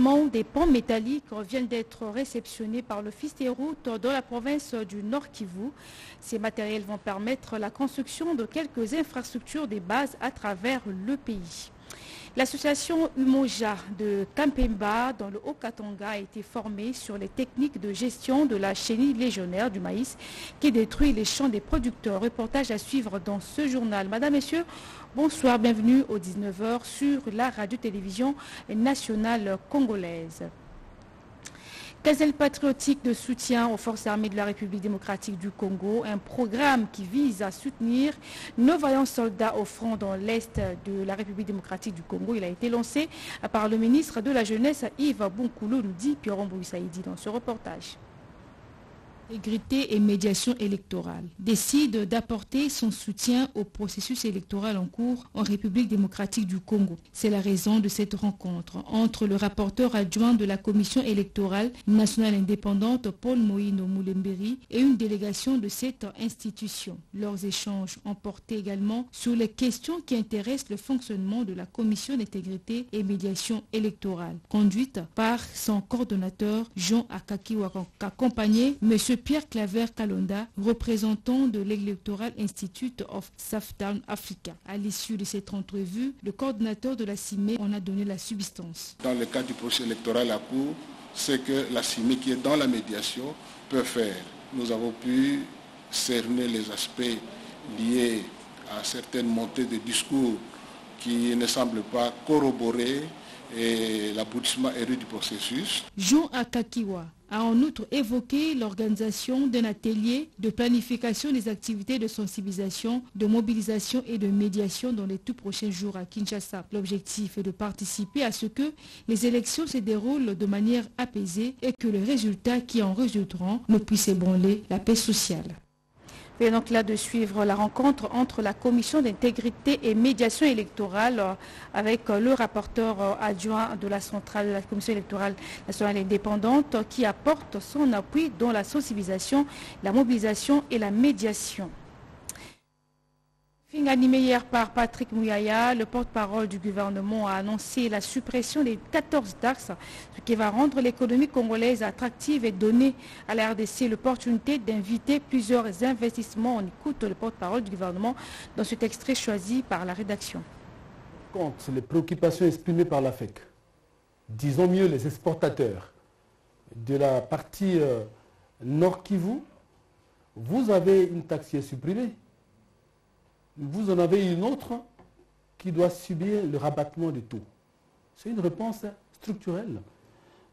éléments des ponts métalliques viennent d'être réceptionnés par l'Office des routes dans la province du Nord Kivu. Ces matériels vont permettre la construction de quelques infrastructures de base à travers le pays. L'association Umoja de Kampemba dans le Haut-Katanga a été formée sur les techniques de gestion de la chenille légionnaire du maïs qui détruit les champs des producteurs. Reportage à suivre dans ce journal. Madame, Messieurs, bonsoir, bienvenue aux 19h sur la radio-télévision nationale congolaise. Quinzaine patriotique de soutien aux forces armées de la République démocratique du Congo, un programme qui vise à soutenir nos vaillants soldats au front dans l'Est de la République démocratique du Congo. Il a été lancé par le ministre de la Jeunesse Yves Bounkoulou, nous dit Pierre Mbouissaïdi dans ce reportage. Intégrité et médiation électorale décide d'apporter son soutien au processus électoral en cours en République démocratique du Congo. C'est la raison de cette rencontre entre le rapporteur adjoint de la commission électorale nationale indépendante Paul Moïno Moulemberi et une délégation de cette institution. Leurs échanges ont porté également sur les questions qui intéressent le fonctionnement de la commission d'intégrité et médiation électorale, conduite par son coordonnateur Jean Akakiwa, accompagné M. Pierre Claver Kalonda, représentant de l'Electoral Institute of Southern Africa. À l'issue de cette entrevue, le coordinateur de la CIME en a donné la substance. Dans le cadre du processus électoral à court, c'est que la CIME qui est dans la médiation peut faire. Nous avons pu cerner les aspects liés à certaines montées de discours qui ne semblent pas corroborer l'aboutissement heureux du processus. Jean Akakiwa a en outre évoqué l'organisation d'un atelier de planification des activités de sensibilisation, de mobilisation et de médiation dans les tout prochains jours à Kinshasa. L'objectif est de participer à ce que les élections se déroulent de manière apaisée et que les résultats qui en résulteront ne puissent ébranler la paix sociale. Et donc là de suivre la rencontre entre la commission d'intégrité et médiation électorale avec le rapporteur adjoint de la centrale de la commission électorale nationale indépendante qui apporte son appui dans la sensibilisation, la mobilisation et la médiation. Animé hier par Patrick Mouyaya, le porte-parole du gouvernement a annoncé la suppression des 14 taxes, ce qui va rendre l'économie congolaise attractive et donner à la RDC l'opportunité d'inviter plusieurs investissements. On écoute le porte-parole du gouvernement dans cet extrait choisi par la rédaction. Contre les préoccupations exprimées par l'AFEC, disons mieux les exportateurs de la partie Nord Kivu, vous avez une taxe qui est supprimée. Vous en avez une autre qui doit subir le rabattement des taux. C'est une réponse structurelle.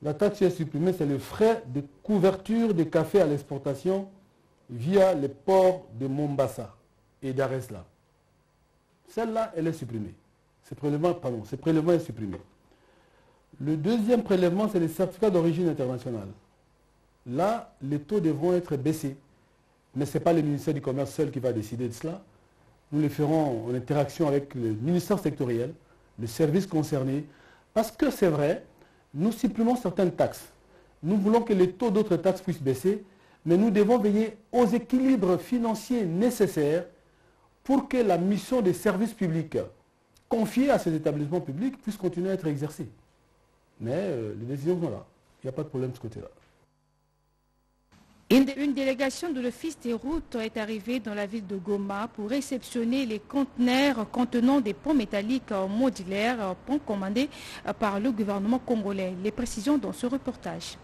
La taxe qui est supprimée, c'est le frais de couverture des cafés à l'exportation via les ports de Mombasa et d'Aresla. Celle-là, elle est supprimée. Ce prélèvement est supprimé. Le deuxième prélèvement, c'est les certificats d'origine internationale. Là, les taux devront être baissés. Mais ce n'est pas le ministère du Commerce seul qui va décider de cela. Nous le ferons en interaction avec le ministère sectoriel, le service concerné, parce que c'est vrai, nous supprimons certaines taxes. Nous voulons que les taux d'autres taxes puissent baisser, mais nous devons veiller aux équilibres financiers nécessaires pour que la mission des services publics confiée à ces établissements publics puisse continuer à être exercée. Mais les décisions sont là. Il n'y a pas de problème de ce côté-là. Une délégation de l'Office des routes est arrivée dans la ville de Goma pour réceptionner les conteneurs contenant des ponts métalliques modulaires, ponts commandés par le gouvernement congolais. Les précisions dans ce reportage.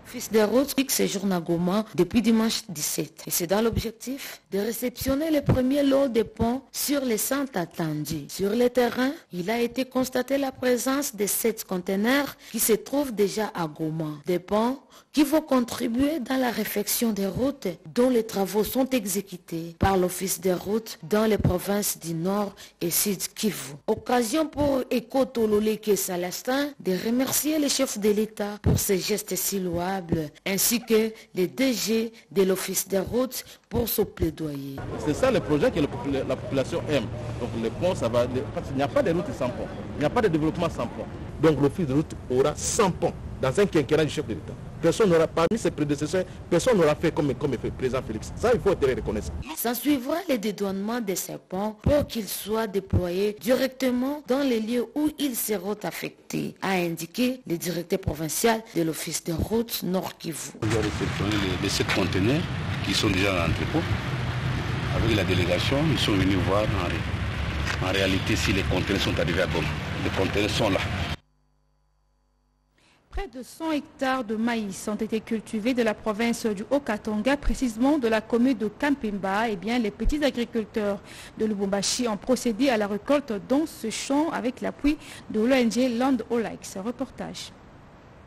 L'Office des routes séjourne à Goma depuis dimanche 17. Et c'est dans l'objectif de réceptionner les premiers lots de ponts sur les centres attendus. Sur le terrain, il a été constaté la présence de 7 conteneurs qui se trouvent déjà à Goma. Des ponts qui vont contribuer dans la réfection des routes dont les travaux sont exécutés par l'Office des routes dans les provinces du Nord et Sud Kivu. Occasion pour Eko Tololeke Salastin de remercier les chefs de l'État pour ces gestes si louables, ainsi que les DG de l'Office des routes pour ce plaidoyer. C'est ça le projet que la population aime. Donc les ponts, ça va. Parce qu'il n'y a pas de route sans pont. Il n'y a pas de développement sans pont. Donc l'Office des routes aura 100 ponts dans un quinquennat du chef de l'État. personne n'aura, parmi ses prédécesseurs, personne n'aura fait comme le président Félix. Ça, il faut être reconnaissant. S'en suivra le dédouanement de ces ponts pour qu'ils soient déployés directement dans les lieux où ils seront affectés, a indiqué le directeur provincial de l'Office des routes Nord Kivu. Nous avons réceptionné les 7 conteneurs qui sont déjà dans l'entrepôt. Avec la délégation, ils sont venus voir en réalité si les conteneurs sont arrivés à bon. Les conteneurs sont là. Près de 100 hectares de maïs ont été cultivés de la province du Haut-Katanga, précisément de la commune de Kampemba. Les petits agriculteurs de Lubumbashi ont procédé à la récolte dans ce champ avec l'appui de l'ONG Land O'Lakes. Reportage.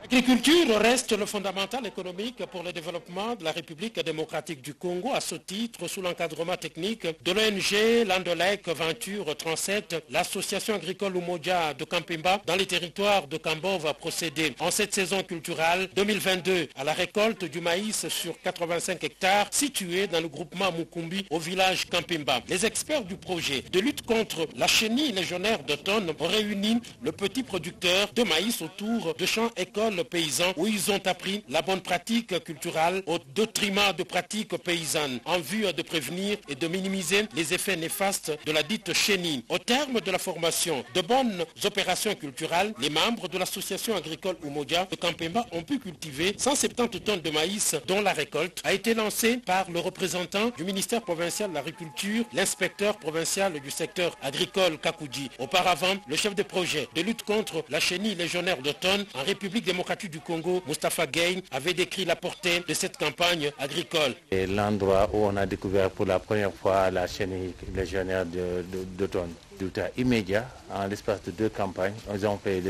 L'agriculture reste le fondamental économique pour le développement de la République démocratique du Congo. À ce titre, sous l'encadrement technique de l'ONG Land O'Lakes Venture 37, l'association agricole Umoja de Kampemba dans les territoires de Kambo va procéder en cette saison culturelle 2022 à la récolte du maïs sur 85 hectares situés dans le groupement Mukumbi au village Kampemba. Les experts du projet de lutte contre la chenille légionnaire d'automne ont réuni le petit producteur de maïs autour de champs écoles paysans où ils ont appris la bonne pratique culturelle au détriment de pratiques paysannes en vue de prévenir et de minimiser les effets néfastes de la dite chenille. Au terme de la formation de bonnes opérations culturelles, les membres de l'association agricole Umoja de Kampemba ont pu cultiver 170 tonnes de maïs dont la récolte a été lancée par le représentant du ministère provincial de l'agriculture, l'inspecteur provincial du secteur agricole Kakouji. Auparavant, le chef de projet de lutte contre la chenille légionnaire d'automne en République démocratique du Congo, Moustapha Gaye, avait décrit la portée de cette campagne agricole. L'endroit où on a découvert pour la première fois la chenille légionnaire d'automne. Résultat immédiat, en l'espace de 2 campagnes, ils ont fait,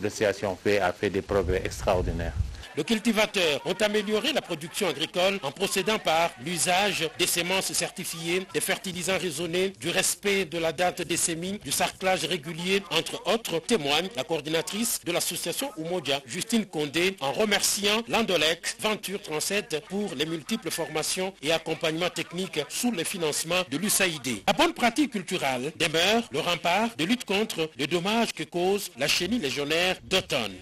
l'association a fait des progrès extraordinaires. Les cultivateurs ont amélioré la production agricole en procédant par l'usage des semences certifiées, des fertilisants raisonnés, du respect de la date des semis, du sarclage régulier, entre autres, témoigne la coordinatrice de l'association Umoja, Justine Condé, en remerciant Land O'Lakes Venture 37 pour les multiples formations et accompagnements techniques sous le financement de l'USAID. La bonne pratique culturelle demeure le rempart de lutte contre les dommages que cause la chenille légionnaire d'automne.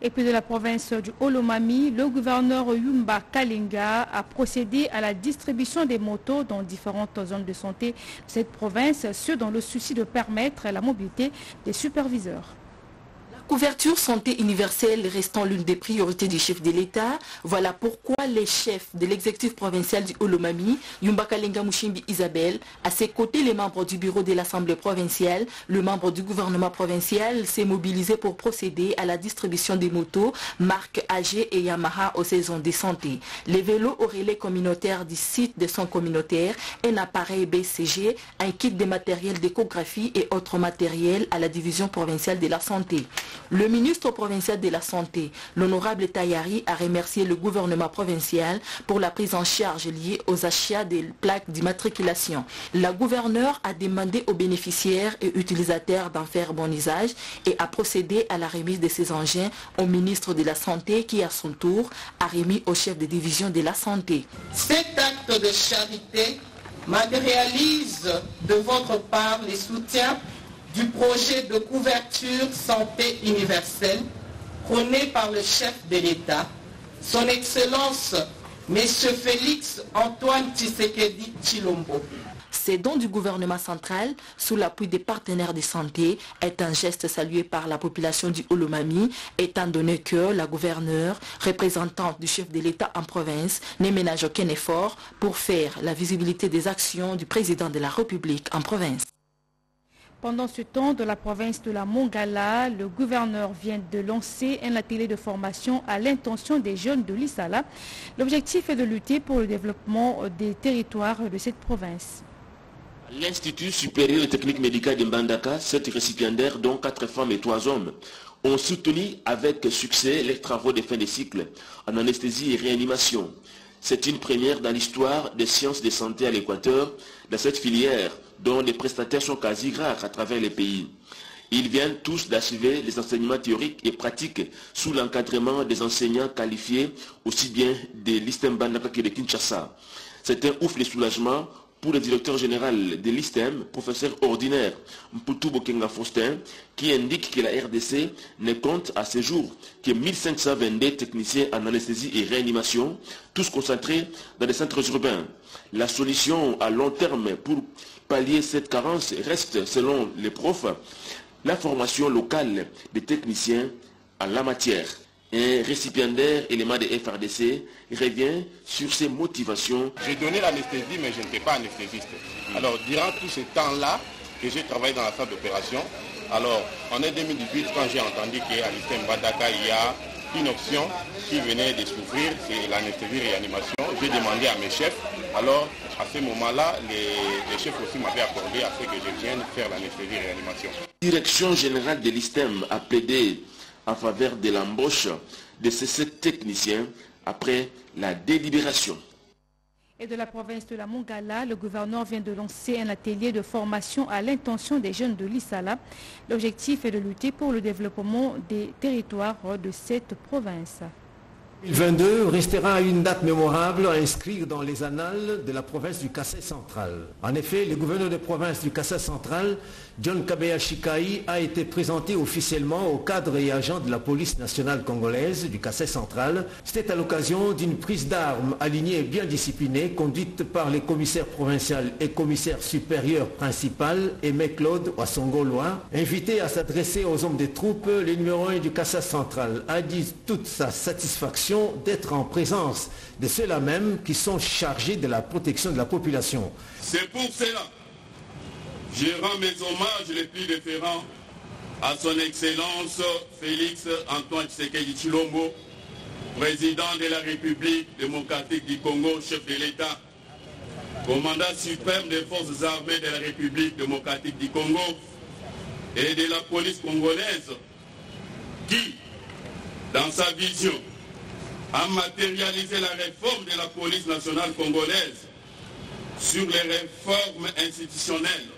Et puis de la province du Olomami, le gouverneur Yumba Kalenga a procédé à la distribution des motos dans différentes zones de santé de cette province, ce dans le souci de permettre la mobilité des superviseurs. Couverture santé universelle restant l'une des priorités du chef de l'État. Voilà pourquoi les chefs de l'exécutif provincial du Olomami, Yumba Kalenga Mushimbi Isabelle, à ses côtés les membres du bureau de l'Assemblée provinciale, le membre du gouvernement provincial s'est mobilisé pour procéder à la distribution des motos, marques AG et Yamaha aux saisons de santé. Les vélos au relais communautaire du site de son communautaire, un appareil BCG, un kit de matériel d'échographie et autres matériels à la division provinciale de la santé. Le ministre provincial de la Santé, l'honorable Tayari, a remercié le gouvernement provincial pour la prise en charge liée aux achats des plaques d'immatriculation. La gouverneure a demandé aux bénéficiaires et utilisateurs d'en faire bon usage et a procédé à la remise de ces engins au ministre de la Santé qui, à son tour, a remis au chef de division de la Santé. Cet acte de charité matérialise de votre part les soutiens du projet de couverture santé universelle prôné par le chef de l'État, son Excellence, M. Félix Antoine Tshisekedi Tshilombo. Ces dons du gouvernement central, sous l'appui des partenaires de santé, est un geste salué par la population du Olomami, étant donné que la gouverneure, représentante du chef de l'État en province, ne ménage aucun effort pour faire la visibilité des actions du président de la République en province. Pendant ce temps, de la province de la Mongala, le gouverneur vient de lancer un atelier de formation à l'intention des jeunes de l'Issala. L'objectif est de lutter pour le développement des territoires de cette province. L'Institut supérieur de technique médicale de Mbandaka, 7 récipiendaires dont 4 femmes et 3 hommes, ont soutenu avec succès les travaux de fin de cycle en anesthésie et réanimation. C'est une première dans l'histoire des sciences de santé à l'Équateur, dans cette filière dont les prestataires sont quasi rares à travers les pays. Ils viennent tous d'achever les enseignements théoriques et pratiques sous l'encadrement des enseignants qualifiés aussi bien de l'Istem Mbandaka que de Kinshasa. C'est un ouf de soulagement pour le directeur général de l'ISTEM, professeur ordinaire Mputu Bokenga Faustin, qui indique que la RDC ne compte à ce jour que 1522 techniciens en anesthésie et réanimation, tous concentrés dans les centres urbains. La solution à long terme pour pallier cette carence reste, selon les profs, la formation locale des techniciens en la matière. Un récipiendaire élément de FRDC revient sur ses motivations. J'ai donné l'anesthésie, mais je n'étais pas anesthésiste. Alors, durant tout ce temps-là que j'ai travaillé dans la salle d'opération, alors, en 2018, quand j'ai entendu qu'à l'ISTEM Mbandaka, il y a une option qui venait de s'ouvrir, c'est l'anesthésie réanimation, j'ai demandé à mes chefs. Alors, à ce moment-là, les chefs aussi m'avaient accordé à ce que je vienne faire l'anesthésie réanimation. La direction générale de l'ISTEM a plaidé en faveur de l'embauche de ces 7 techniciens après la délibération. Et de la province de la Mongala, le gouverneur vient de lancer un atelier de formation à l'intention des jeunes de l'Issala. L'objectif est de lutter pour le développement des territoires de cette province. 2022 restera une date mémorable à inscrire dans les annales de la province du Kassai central. En effet, le gouverneur de province du Kassai central, John Kabeya Shikai, a été présenté officiellement aux cadres et agents de la police nationale congolaise du Kassai central. C'était à l'occasion d'une prise d'armes alignée et bien disciplinée conduite par les commissaires provinciaux et commissaires supérieurs principal Aimé Claude Wassongoloa. Invité à s'adresser aux hommes des troupes, le numéro 1 du Kassai central a dit toute sa satisfaction d'être en présence de ceux-là même qui sont chargés de la protection de la population. C'est pour cela que je rends mes hommages les plus déférents à son Excellence Félix Antoine Tshisekedi Tshilombo, président de la République démocratique du Congo, chef de l'État, commandant suprême des forces armées de la République démocratique du Congo et de la police congolaise, qui, dans sa vision, a matérialisé la réforme de la police nationale congolaise sur les réformes institutionnelles,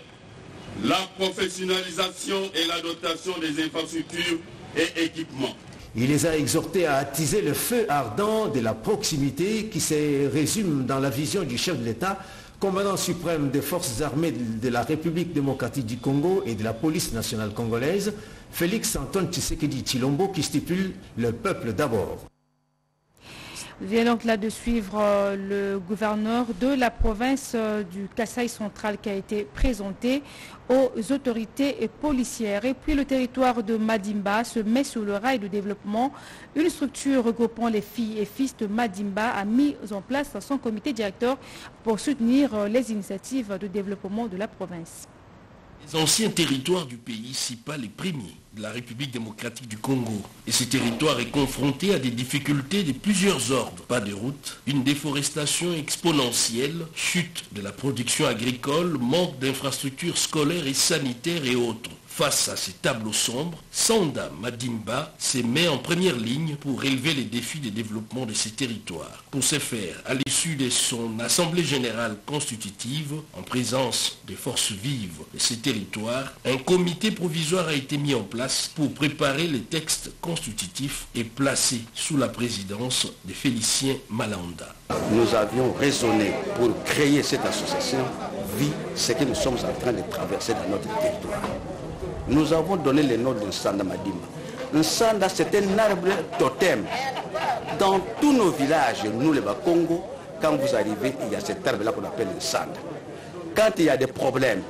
la professionnalisation et la dotation des infrastructures et équipements. Il les a exhortés à attiser le feu ardent de la proximité qui se résume dans la vision du chef de l'État, commandant suprême des forces armées de la République démocratique du Congo et de la police nationale congolaise, Félix Antoine Tshisekedi Tshilombo, qui stipule le peuple d'abord. Vient donc là de suivre le gouverneur de la province du Kassai central qui a été présenté aux autorités policières. Et puis le territoire de Madimba se met sur le rail de développement. Une structure regroupant les filles et fils de Madimba a mis en place son comité directeur pour soutenir les initiatives de développement de la province. Les anciens territoires du pays, si pas les premiers de la République démocratique du Congo. Et ce territoire est confronté à des difficultés de plusieurs ordres. Pas de route, une déforestation exponentielle, chute de la production agricole, manque d'infrastructures scolaires et sanitaires et autres. Face à ces tableaux sombres, Sanda Madimba se met en première ligne pour relever les défis de développement de ces territoires. Pour ce faire, à l'issue de son assemblée générale constitutive, en présence des forces vives de ces territoires, un comité provisoire a été mis en place pour préparer les textes constitutifs et placé sous la présidence de Félicien Malanda. Nous avions raisonné pour créer cette association, vu ce que nous sommes en train de traverser dans notre territoire. Nous avons donné le nom de Sanda Madimba. Un Sanda, c'est un arbre totem. Dans tous nos villages, nous les Bakongo, quand vous arrivez, il y a cet arbre-là qu'on appelle un Sanda. Quand il y a des problèmes,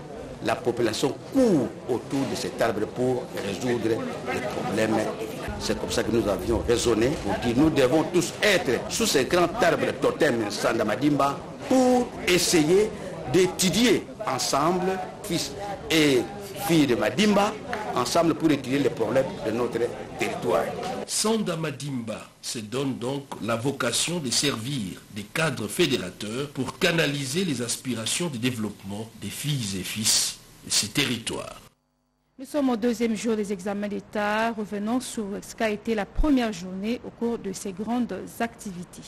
la population court autour de cet arbre pour résoudre les problèmes. C'est comme ça que nous avions raisonné pour dire nous devons tous être sous ce grand arbre totem Sanda Madimba pour essayer d'étudier ensemble, fils et filles de Madimba, ensemble pour étudier les problèmes de notre territoire. Sanda Madimba se donne donc la vocation de servir des cadres fédérateurs pour canaliser les aspirations de développement des filles et fils de ces territoires. Nous sommes au deuxième jour des examens d'État, revenons sur ce qu'a été la première journée au cours de ces grandes activités.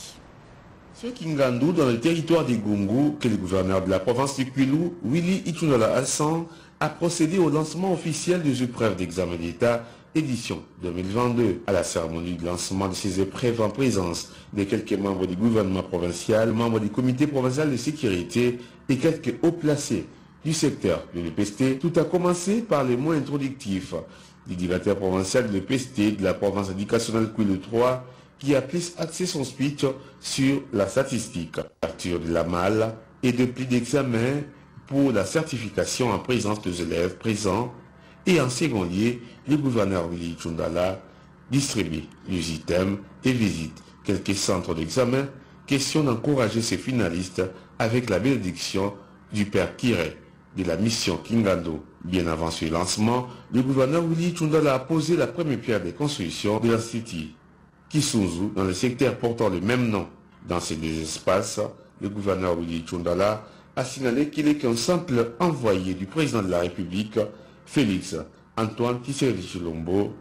C'est Kingandu, dans le territoire des Gungu, que le gouverneur de la province du Kwilu, Willy Itundala Hassan, a procédé au lancement officiel des épreuves d'examen d'État édition 2022. À la cérémonie de lancement de ces épreuves en présence de quelques membres du gouvernement provincial, membres du comité provincial de sécurité et quelques hauts placés du secteur de l'EPST. Tout a commencé par les mots introductifs du directeur provincial de l'EPST de la province éducationnelle Kwilu 3 qui a plus axé son speech sur la statistique, l'ouverture de la malle et de plis d'examen pour la certification en présence des élèves présents et en second lieu, le gouverneur Willy Tshundala distribue les items et visite quelques centres d'examen, question d'encourager ses finalistes avec la bénédiction du père Kiré de la mission Kingando. Bien avant ce lancement, le gouverneur Willy Tshundala a posé la première pierre des constructions de l'Institut Kisunzu dans le secteur portant le même nom. Dans ces deux espaces, le gouverneur Willy Tshundala a signalé qu'il est qu'un simple envoyé du président de la République, Félix Antoine Tshisekedi Tshilombo,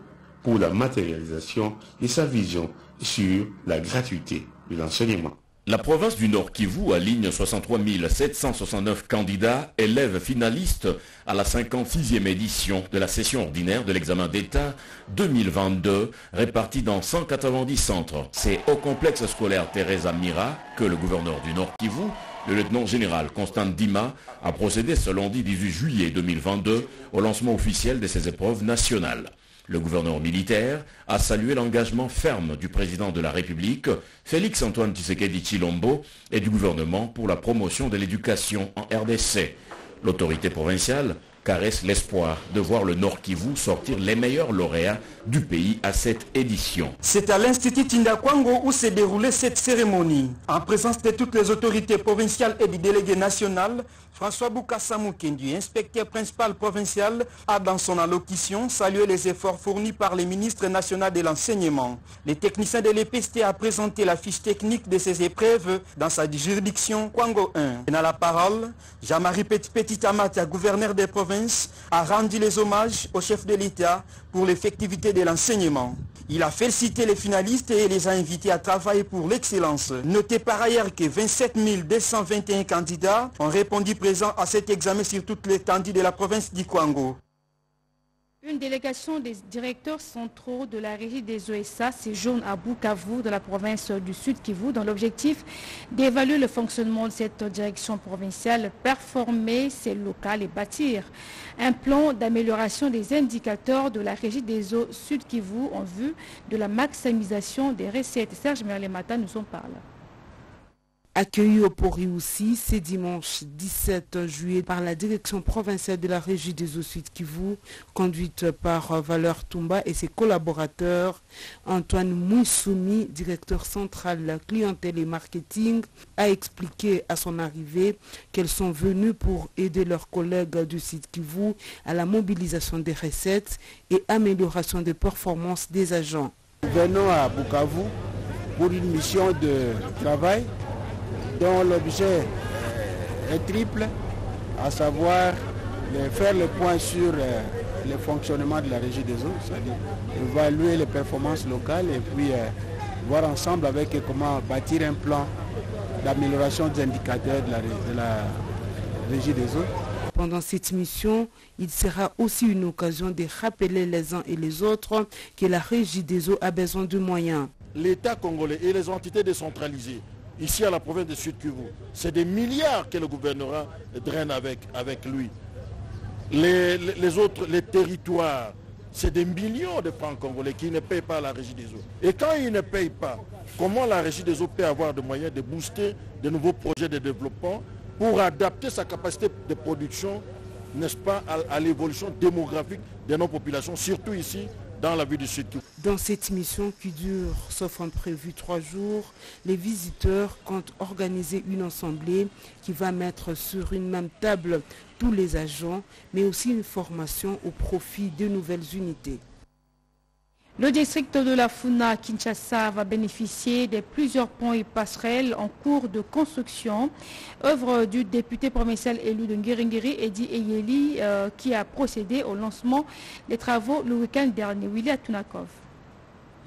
pour la matérialisation de sa vision sur la gratuité de l'enseignement. La province du Nord Kivu aligne 63 769 candidats, élèves finalistes à la 56e édition de la session ordinaire de l'examen d'État 2022, répartis dans 190 centres. C'est au complexe scolaire Teresa Mira que le gouverneur du Nord Kivu, le lieutenant-général Constant Dima, a procédé ce lundi 18 juillet 2022 au lancement officiel de ces épreuves nationales. Le gouverneur militaire a salué l'engagement ferme du président de la République, Félix Antoine Tshisekedi Tshilombo, et du gouvernement pour la promotion de l'éducation en RDC. L'autorité provinciale caresse l'espoir de voir le Nord Kivu sortir les meilleurs lauréats du pays à cette édition. C'est à l'Institut Tindakwango où s'est déroulée cette cérémonie. En présence de toutes les autorités provinciales et du délégué national, François Boukassa Mukendi, inspecteur principal provincial, a dans son allocution salué les efforts fournis par les ministres nationaux de l'enseignement. Les techniciens de l'EPST a présenté la fiche technique de ces épreuves dans sa juridiction Kwango 1. Et dans la parole, Jean-Marie Petit Amata, gouverneur des provinces, a rendu les hommages au chef de l'État pour l'effectivité de l'enseignement. Il a félicité les finalistes et les a invités à travailler pour l'excellence. Notez par ailleurs que 27 221 candidats ont répondu présents à cet examen sur toute l'étendue de la province du Kwango. Une délégation des directeurs centraux de la régie des OSA séjourne à Bukavu, dans la province du Sud Kivu, dans l'objectif d'évaluer le fonctionnement de cette direction provinciale, performer ses locales et bâtir un plan d'amélioration des indicateurs de la régie des eaux Sud Kivu en vue de la maximisation des recettes. Serge Merlemata nous en parle. Accueilli au Port-Ioussi ce dimanche 17 juillet par la direction provinciale de la régie des eaux Sud Kivu, conduite par Valeur Toumba et ses collaborateurs, Antoine Mouissoumi, directeur central clientèle et marketing, a expliqué à son arrivée qu'elles sont venues pour aider leurs collègues du Sud Kivu à la mobilisation des recettes et amélioration des performances des agents. Nous venons à Bukavu pour une mission de travail dont l'objet est triple, à savoir faire le point sur le fonctionnement de la régie des eaux, c'est-à-dire évaluer les performances locales et puis voir ensemble avec comment bâtir un plan d'amélioration des indicateurs de la régie des eaux. Pendant cette mission, il sera aussi une occasion de rappeler les uns et les autres que la régie des eaux a besoin de moyens. L'État congolais et les entités décentralisées ici à la province de Sud Kivu, c'est des milliards que le gouvernement draine avec lui. Les territoires, c'est des millions de francs congolais qui ne payent pas la régie des eaux. Et quand ils ne payent pas, comment la régie des eaux peut avoir des moyens de booster de nouveaux projets de développement pour adapter sa capacité de production, n'est-ce pas, à l'évolution démographique de nos populations, surtout ici, dans la ville du Sud Kivu. Dans cette mission qui dure, sauf en prévu 3 jours, les visiteurs comptent organiser une assemblée qui va mettre sur une même table tous les agents, mais aussi une formation au profit de nouvelles unités. Le district de la Funa, Kinshasa, va bénéficier de plusieurs ponts et passerelles en cours de construction. Œuvre du député provincial élu de Ngiringiri, Edi Eyeli, qui a procédé au lancement des travaux le week-end dernier. William Tunakov.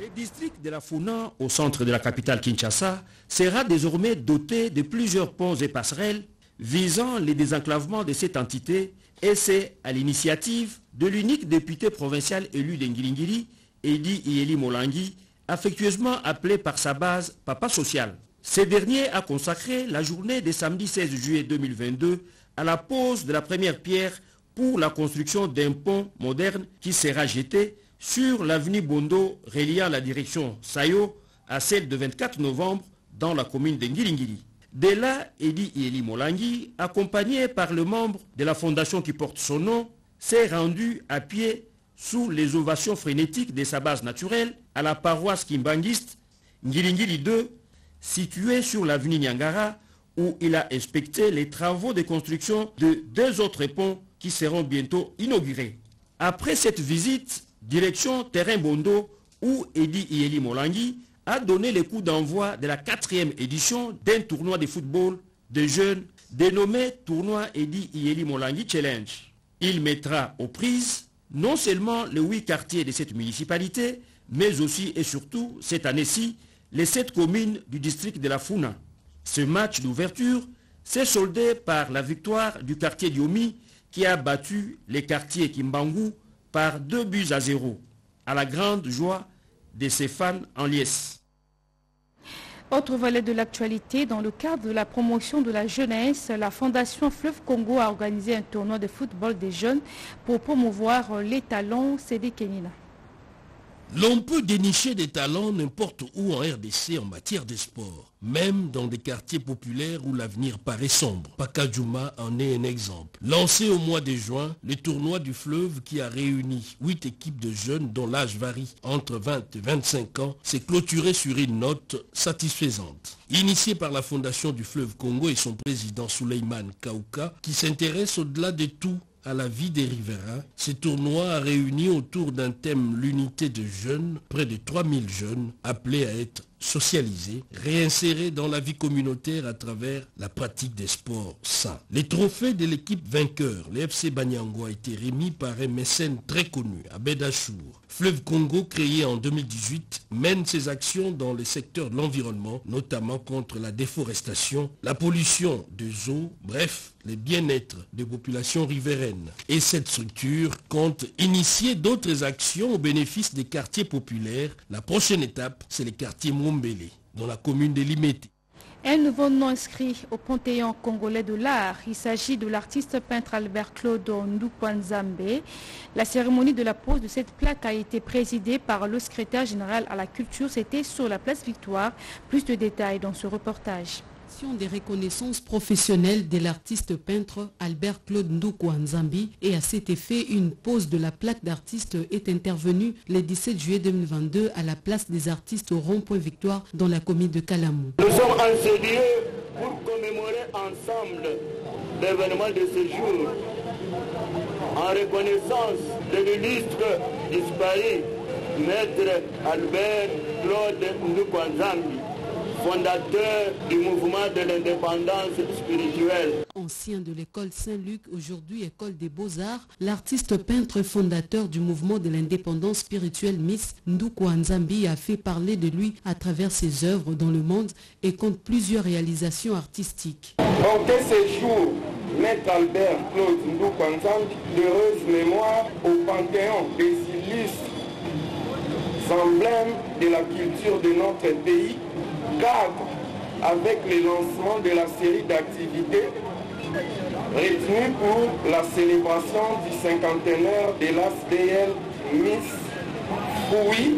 Le district de la Funa, au centre de la capitale Kinshasa, sera désormais doté de plusieurs ponts et passerelles visant le désenclavement de cette entité, et c'est à l'initiative de l'unique député provincial élu de Ngiringiri, Edi Eyeli Molangi, affectueusement appelé par sa base Papa Social. Ce dernier a consacré la journée de samedi 16 juillet 2022 à la pose de la première pierre pour la construction d'un pont moderne qui sera jeté sur l'avenue Bondo reliant la direction Sayo à celle de 24 novembre dans la commune de Ngilingili. De là, Edi Ieli Molangi, accompagné par le membre de la fondation qui porte son nom, s'est rendu à pied sous les ovations frénétiques de sa base naturelle à la paroisse kimbangiste Ngilingili 2, située sur l'avenue Nyangara, où il a inspecté les travaux de construction de 2 autres ponts qui seront bientôt inaugurés. Après cette visite, direction Terrain Bondo, où Edi Ieli Molangi a donné le coup d'envoi de la 4e édition d'un tournoi de football de jeunes dénommé Tournoi Edi Ieli Molangi Challenge. Il mettra aux prises non seulement les 8 quartiers de cette municipalité, mais aussi et surtout, cette année-ci, les 7 communes du district de la Funa. Ce match d'ouverture s'est soldé par la victoire du quartier d'Yomi qui a battu les quartiers Kimbangu par 2-0, à la grande joie de ses fans en liesse. Autre volet de l'actualité, dans le cadre de la promotion de la jeunesse, la Fondation Fleuve Congo a organisé un tournoi de football des jeunes pour promouvoir les talents. CD Kenina. L'on peut dénicher des talents n'importe où en RDC en matière de sport, même dans des quartiers populaires où l'avenir paraît sombre. Pakadjouma en est un exemple. Lancé au mois de juin, le tournoi du fleuve qui a réuni 8 équipes de jeunes dont l'âge varie entre 20 et 25 ans s'est clôturé sur une note satisfaisante. Initié par la Fondation du Fleuve Congo et son président Souleymane Kaouka, qui s'intéresse au-delà de tout à la vie des riverains, ce tournoi a réuni autour d'un thème l'unité de jeunes, près de 3000 jeunes appelés à être socialisés, réinsérés dans la vie communautaire à travers la pratique des sports sains. Les trophées de l'équipe vainqueur, le FC Banyango, a été remis par un mécène très connu, Abed Achour. Fleuve Congo, créé en 2018, mène ses actions dans le secteur de l'environnement, notamment contre la déforestation, la pollution des eaux, bref, le bien-être des populations riveraines. Et cette structure compte initier d'autres actions au bénéfice des quartiers populaires. La prochaine étape, c'est les quartiers Mombele, dans la commune de Limete. Un nouveau nom inscrit au Panthéon congolais de l'art. Il s'agit de l'artiste peintre Albert Claude Ndukwanzambe. La cérémonie de la pose de cette plaque a été présidée par le secrétaire général à la culture. C'était sur la place Victoire. Plus de détails dans ce reportage. Des reconnaissances professionnelles de l'artiste peintre Albert Claude Ndukwanzambe et à cet effet une pose de la plaque d'artiste est intervenue le 17 juillet 2022 à la place des artistes au rond-point Victoire dans la commune de Kalamou. Nous sommes en ce lieu pour commémorer ensemble l'événement de ce jour en reconnaissance de l'illustre disparu maître Albert Claude Ndukwanzambe, fondateur du mouvement de l'indépendance spirituelle. Ancien de l'école Saint-Luc, aujourd'hui école des beaux-arts, l'artiste peintre fondateur du mouvement de l'indépendance spirituelle Miss Ndukwanzambe a fait parler de lui à travers ses œuvres dans le monde et compte plusieurs réalisations artistiques. Portez ce jour, maître Albert Claude Ndukwanzambe, d'heureuse mémoire au panthéon des illustres emblèmes de la culture de notre pays, cadre avec le lancement de la série d'activités retenues pour la célébration du 50aire de l'ASBL Miss, fruit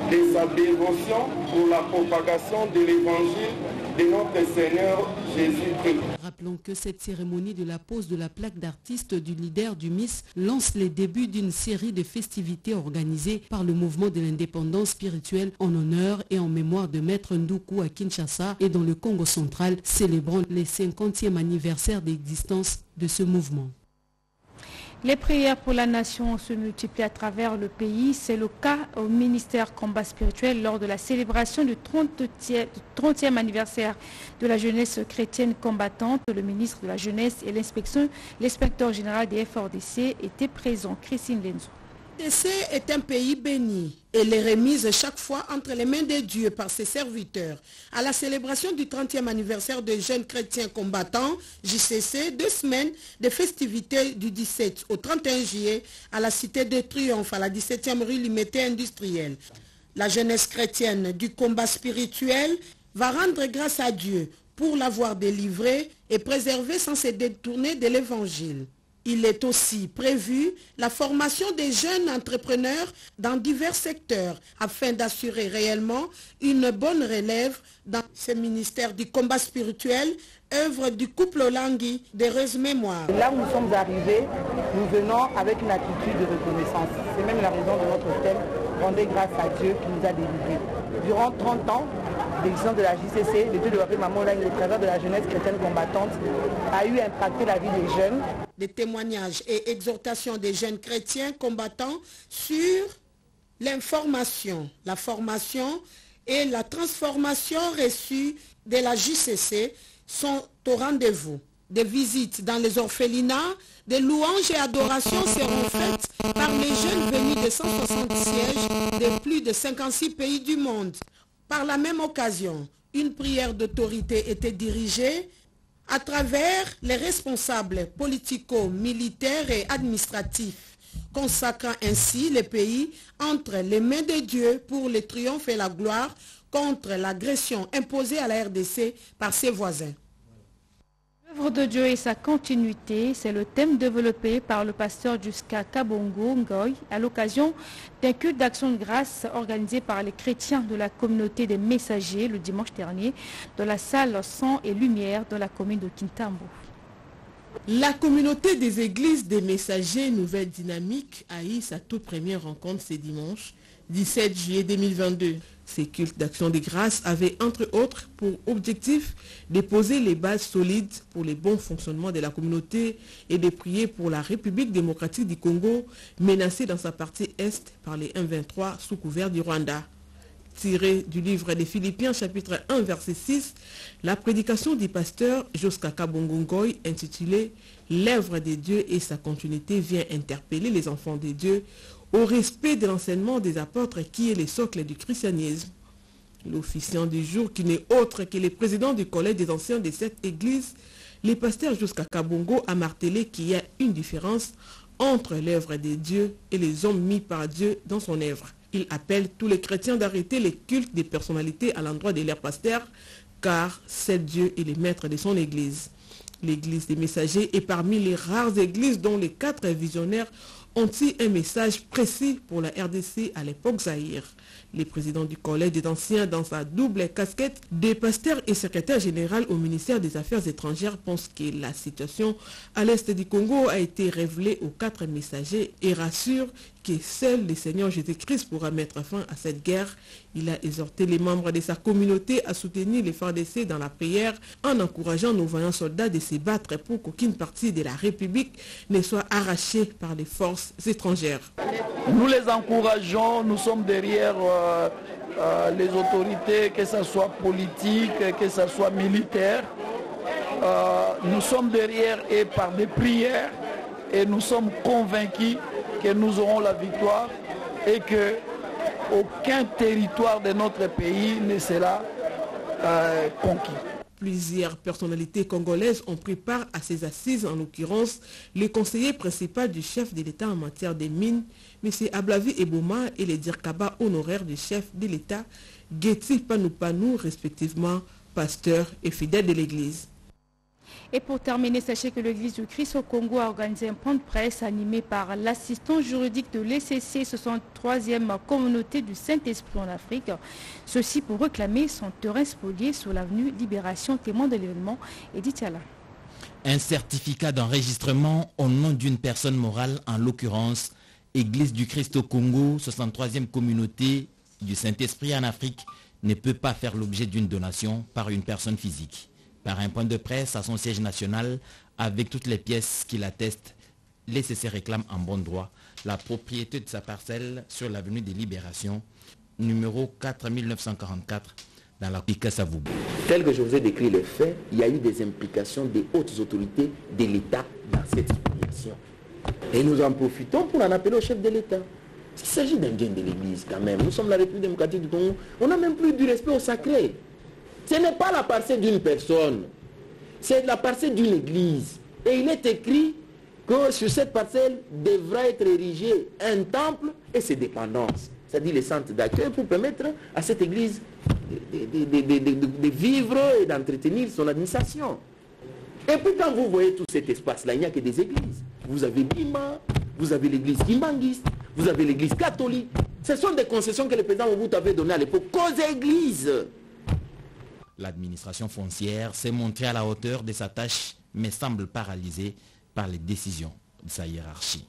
de sa dévotion pour la propagation de l'évangile de notre Seigneur Jésus-Christ. Rappelons que cette cérémonie de la pose de la plaque d'artiste du leader du Miss lance les débuts d'une série de festivités organisées par le mouvement de l'indépendance spirituelle en honneur et en mémoire de Maître Nduku à Kinshasa et dans le Congo central, célébrant le 50e anniversaire d'existence de ce mouvement. Les prières pour la nation se multiplient à travers le pays. C'est le cas au ministère combat spirituel lors de la célébration du 30e anniversaire de la jeunesse chrétienne combattante. Le ministre de la Jeunesse et l'inspecteur général des FRDC étaient présents. Christine Lenzo. RDC est un pays béni et les remise chaque fois entre les mains de Dieu par ses serviteurs. À la célébration du 30e anniversaire des jeunes chrétiens combattants, JCC, 2 semaines de festivités du 17 au 31 juillet à la Cité de Triomphe, à la 17e rue Limete industrielle. La jeunesse chrétienne du combat spirituel va rendre grâce à Dieu pour l'avoir délivré et préservé sans se détourner de l'évangile. Il est aussi prévu la formation des jeunes entrepreneurs dans divers secteurs afin d'assurer réellement une bonne relève dans ce ministère du combat spirituel, œuvre du couple Olangui d'heureuse mémoire. Là où nous sommes arrivés, nous venons avec une attitude de reconnaissance. C'est même la raison de notre thème, rendez grâce à Dieu qui nous a délivrés. Durant 30 ans d'existence de la JCC, le Dieu de la Maman Olangui, le travers de la jeunesse chrétienne combattante, a eu impacté la vie des jeunes. Des témoignages et exhortations des jeunes chrétiens combattants sur l'information, la formation et la transformation reçue de la JCC sont au rendez-vous. Des visites dans les orphelinats, des louanges et adorations seront faites par les jeunes venus de 160 sièges de plus de 56 pays du monde. Par la même occasion, une prière d'autorité était dirigée à travers les responsables politico-militaires et administratifs, consacrant ainsi le pays entre les mains de Dieu pour le triomphe et la gloire contre l'agression imposée à la RDC par ses voisins. L'œuvre de Dieu et sa continuité, c'est le thème développé par le pasteur Jusqu'à Kabongo Ngoy à l'occasion d'un culte d'action de grâce organisé par les chrétiens de la communauté des messagers le dimanche dernier dans la salle Sang et Lumière de la commune de Kintambo. La communauté des églises des messagers Nouvelle Dynamique a eu sa toute première rencontre ce dimanche 17 juillet 2022. Ces cultes d'action de grâce avaient entre autres pour objectif de poser les bases solides pour le bon fonctionnement de la communauté et de prier pour la République démocratique du Congo menacée dans sa partie est par les M23 sous couvert du Rwanda. Tiré du livre des Philippiens chapitre 1 verset 6, la prédication du pasteur Jusqu'à Kabongo Ngoy intitulée « L'œuvre de Dieu et sa continuité » vient interpeller les enfants de Dieu au respect de l'enseignement des apôtres qui est le socle du christianisme. L'officiant du jour, qui n'est autre que le président du collège des anciens de cette église, le pasteur Jusqu'à Kabongo a martelé qu'il y a une différence entre l'œuvre de Dieu et les hommes mis par Dieu dans son œuvre. Il appelle tous les chrétiens d'arrêter les cultes des personnalités à l'endroit de leur pasteur, car c'est Dieu et le maître de son église. L'église des messagers est parmi les rares églises dont les 4 visionnaires ont eu un message précis pour la RDC à l'époque Zaïre. Le président du collège des anciens, dans sa double casquette de pasteur et secrétaire général au ministère des Affaires étrangères, pense que la situation à l'est du Congo a été révélée aux 4 messagers et rassure que seul le Seigneur Jésus-Christ pourra mettre fin à cette guerre. Il a exhorté les membres de sa communauté à soutenir les FARDC dans la prière en encourageant nos vaillants soldats de se battre pour qu'aucune partie de la République ne soit arrachée par les forces étrangères. Nous les encourageons, nous sommes derrière les autorités, que ce soit politique, que ce soit militaire. Nous sommes derrière et par des prières et nous sommes convaincus que nous aurons la victoire et que aucun territoire de notre pays ne sera conquis. Plusieurs personnalités congolaises ont pris part à ces assises, en l'occurrence le conseiller principal du chef de l'État en matière des mines, M. Ablavi Eboma, et les dirkaba honoraires du chef de l'État, Geti Panoupanou, respectivement pasteurs et fidèles de l'Église. Et pour terminer, sachez que l'Église du Christ au Congo a organisé un point de presse animé par l'assistant juridique de l'ECC 63e communauté du Saint-Esprit en Afrique. Ceci pour réclamer son terrain spolié sur l'avenue Libération, témoin de l'événement, Edith Yala. Un certificat d'enregistrement au nom d'une personne morale, en l'occurrence Église du Christ au Congo, 63e communauté du Saint-Esprit en Afrique, ne peut pas faire l'objet d'une donation par une personne physique. Par un point de presse à son siège national, avec toutes les pièces qui l'attestent, l'ECC réclame en bon droit la propriété de sa parcelle sur l'avenue des Libérations, numéro 4944, dans la Kika-Savubu. Tel que je vous ai décrit les faits, il y a eu des implications des hautes autorités de l'État dans cette situation. Et nous en profitons pour en appeler au chef de l'État. Il s'agit d'un bien de l'Église quand même. Nous sommes la République démocratique du Congo. On n'a même plus du respect au sacré. Ce n'est pas la parcelle d'une personne, c'est la parcelle d'une église. Et il est écrit que sur cette parcelle devra être érigé un temple et ses dépendances, c'est-à-dire les centres d'accueil pour permettre à cette église de vivre et d'entretenir son administration. Et puis quand vous voyez tout cet espace-là, il n'y a que des églises. Vous avez Bima, vous avez l'église kimbanguiste, vous avez l'église catholique. Ce sont des concessions que le président Mobutu avait données à l'époque aux églises. L'administration foncière s'est montrée à la hauteur de sa tâche, mais semble paralysée par les décisions de sa hiérarchie.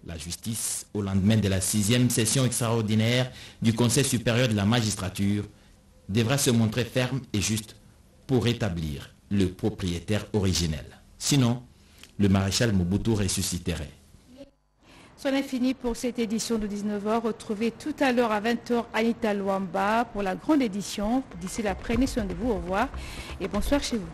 La justice, au lendemain de la 6e session extraordinaire du Conseil supérieur de la magistrature, devra se montrer ferme et juste pour rétablir le propriétaire originel. Sinon, le maréchal Mobutu ressusciterait. C'en est fini pour cette édition de 19h. Retrouvez tout à l'heure à 20h Anita Luamba pour la grande édition. D'ici là, prenez soin de vous. Au revoir et bonsoir chez vous.